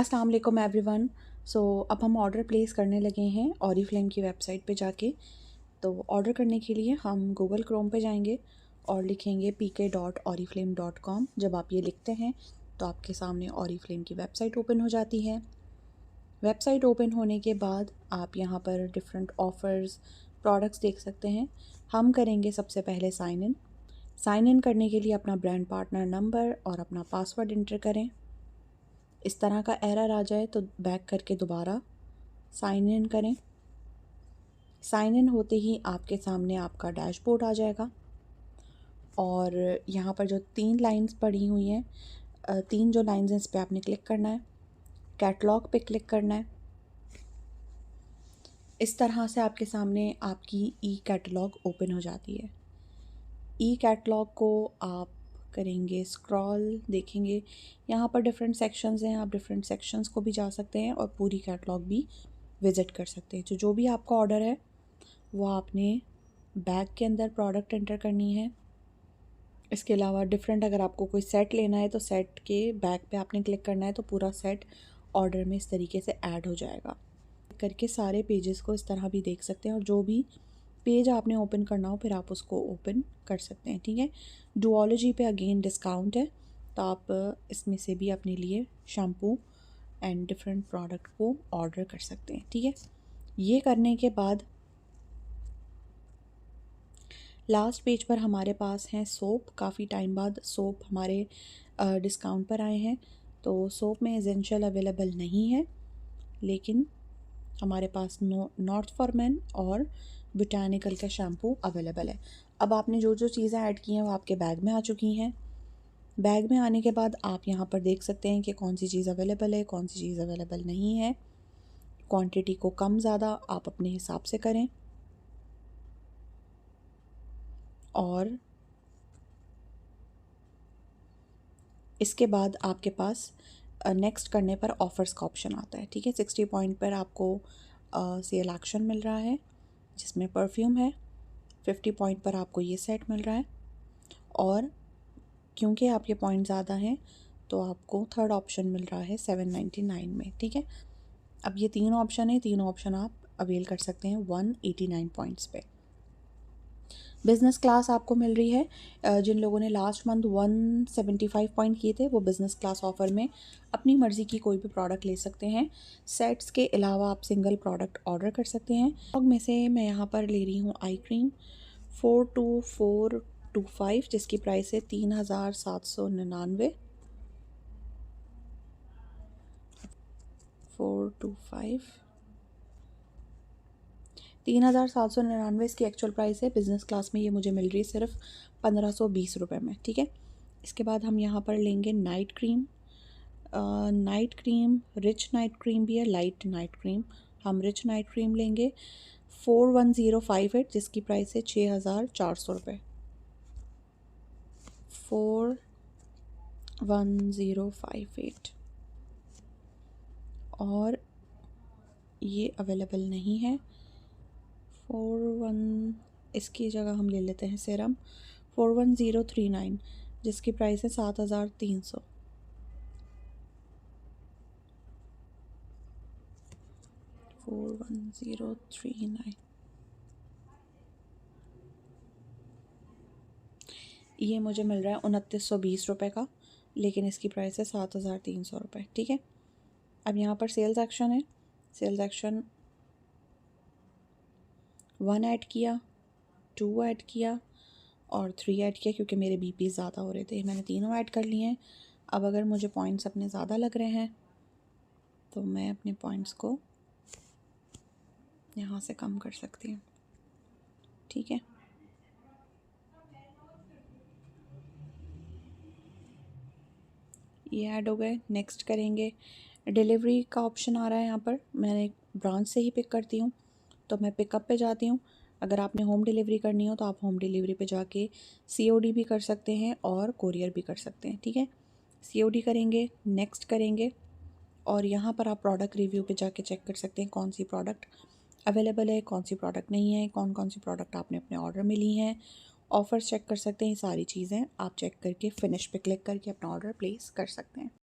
अस्सलाम वालेकुम एवरीवन। अब हम ऑर्डर प्लेस करने लगे हैं ऑरिफ्लेम की वेबसाइट पे जाके। तो ऑर्डर करने के लिए हम गूगल क्रोम पे जाएंगे और लिखेंगे pk.oriflame.com। जब आप ये लिखते हैं तो आपके सामने ऑरिफ्लेम की वेबसाइट ओपन हो जाती है। वेबसाइट ओपन होने के बाद आप यहाँ पर डिफरेंट ऑफ़र्स, प्रोडक्ट्स देख सकते हैं। हम करेंगे सबसे पहले साइन इन करने के लिए अपना ब्रांड पार्टनर नंबर और अपना पासवर्ड इंटर करें। इस तरह का एरर आ जाए तो बैक करके दोबारा साइन इन करें। साइन इन होते ही आपके सामने आपका डैशबोर्ड आ जाएगा और यहाँ पर जो 3 लाइंस पड़ी हुई हैं, 3 जो लाइंस हैं, इस पर आपने क्लिक करना है। कैटलॉग पे क्लिक करना है। इस तरह से आपके सामने आपकी ई कैटलॉग ओपन हो जाती है। ई कैटलॉग को आप करेंगे स्क्रॉल, देखेंगे यहाँ पर डिफरेंट सेक्शंस हैं। आप डिफरेंट सेक्शंस को भी जा सकते हैं और पूरी कैटलॉग भी विज़िट कर सकते हैं। जो भी आपका ऑर्डर है वो आपने बैग के अंदर प्रोडक्ट एंटर करनी है। इसके अलावा डिफरेंट, अगर आपको कोई सेट लेना है तो सेट के बैग पे आपने क्लिक करना है तो पूरा सेट ऑर्डर में इस तरीके से ऐड हो जाएगा। करके सारे पेजेस को इस तरह भी देख सकते हैं और जो भी पेज आपने ओपन करना हो फिर आप उसको ओपन कर सकते हैं। ठीक है। डुओलॉजी पे अगेन डिस्काउंट है तो आप इसमें से भी अपने लिए शैम्पू एंड डिफरेंट प्रोडक्ट को ऑर्डर कर सकते हैं। ठीक है। ये करने के बाद लास्ट पेज पर हमारे पास हैं सोप। काफ़ी टाइम बाद सोप हमारे डिस्काउंट पर आए हैं। तो सोप में एसेंशियल अवेलेबल नहीं है, लेकिन हमारे पास नॉर्थ फॉर मेन और बोटानिकल का शैम्पू अवेलेबल है। अब आपने जो जो चीज़ें ऐड की हैं वो आपके बैग में आ चुकी हैं। बैग में आने के बाद आप यहाँ पर देख सकते हैं कि कौन सी चीज़ अवेलेबल है, कौन सी चीज़ अवेलेबल नहीं है। क्वांटिटी को कम ज़्यादा आप अपने हिसाब से करें। और इसके बाद आपके पास नेक्स्ट करने पर ऑफ़र्स का ऑप्शन आता है। ठीक है। 60 पॉइंट पर आपको सेल एक्शन मिल रहा है जिसमें परफ्यूम है। 50 पॉइंट पर आपको ये सेट मिल रहा है और क्योंकि आपके पॉइंट ज़्यादा हैं तो आपको थर्ड ऑप्शन मिल रहा है 799 में। ठीक है। अब ये 3 ऑप्शन है, तीनों ऑप्शन आप अवेल कर सकते हैं 189 पॉइंट्स पे। बिज़नेस क्लास आपको मिल रही है। जिन लोगों ने लास्ट मंथ 175 पॉइंट किए थे वो बिज़नेस क्लास ऑफ़र में अपनी मर्ज़ी की कोई भी प्रोडक्ट ले सकते हैं। सेट्स के अलावा आप सिंगल प्रोडक्ट ऑर्डर कर सकते हैं। और में से मैं यहाँ पर ले रही हूँ आई क्रीम 42425 जिसकी प्राइस है 3799। 425 3799 इसकी एक्चुअल प्राइस है। बिज़नेस क्लास में ये मुझे मिल रही है सिर्फ 1520 रुपये में। ठीक है। इसके बाद हम यहाँ पर लेंगे night cream. Night cream rich night cream भी है, लाइट नाइट क्रीम। हम रिच नाइट क्रीम लेंगे 41058 जिसकी प्राइस है 6400 रुपये। 41058 और ये अवेलेबल नहीं है। 41 इसकी जगह हम ले लेते हैं सिरम 41039 जिसकी प्राइस है 7300। 41039 ये मुझे मिल रहा है 2920 रुपये का, लेकिन इसकी प्राइस है 7300 रुपये। ठीक है। अब यहाँ पर सेल्स एक्शन है। सेल्स एक्शन 1 ऐड किया, 2 ऐड किया और 3 ऐड किया क्योंकि मेरे बीपी ज़्यादा हो रहे थे। मैंने तीनों ऐड कर लिए हैं। अब अगर मुझे पॉइंट्स अपने ज़्यादा लग रहे हैं तो मैं अपने पॉइंट्स को यहाँ से कम कर सकती हूँ। ठीक है। ये ऐड हो गए। नेक्स्ट करेंगे। डिलीवरी का ऑप्शन आ रहा है यहाँ पर। मैंने ब्रांच से ही पिक करती हूँ तो मैं पिकअप पे जाती हूँ। अगर आपने होम डिलीवरी करनी हो तो आप होम डिलीवरी पे जाके सीओडी भी कर सकते हैं और कोरियर भी कर सकते हैं। ठीक है। सीओडी करेंगे, नेक्स्ट करेंगे और यहाँ पर आप प्रोडक्ट रिव्यू पे जाके चेक कर सकते हैं कौन सी प्रोडक्ट अवेलेबल है, कौन सी प्रोडक्ट नहीं है, कौन कौन सी प्रोडक्ट आपने अपने ऑर्डर में ली हैं। ऑफ़र्स चेक कर सकते हैं। ये सारी चीज़ें आप चेक करके फिनिश पे क्लिक करके अपना ऑर्डर प्लेस कर सकते हैं।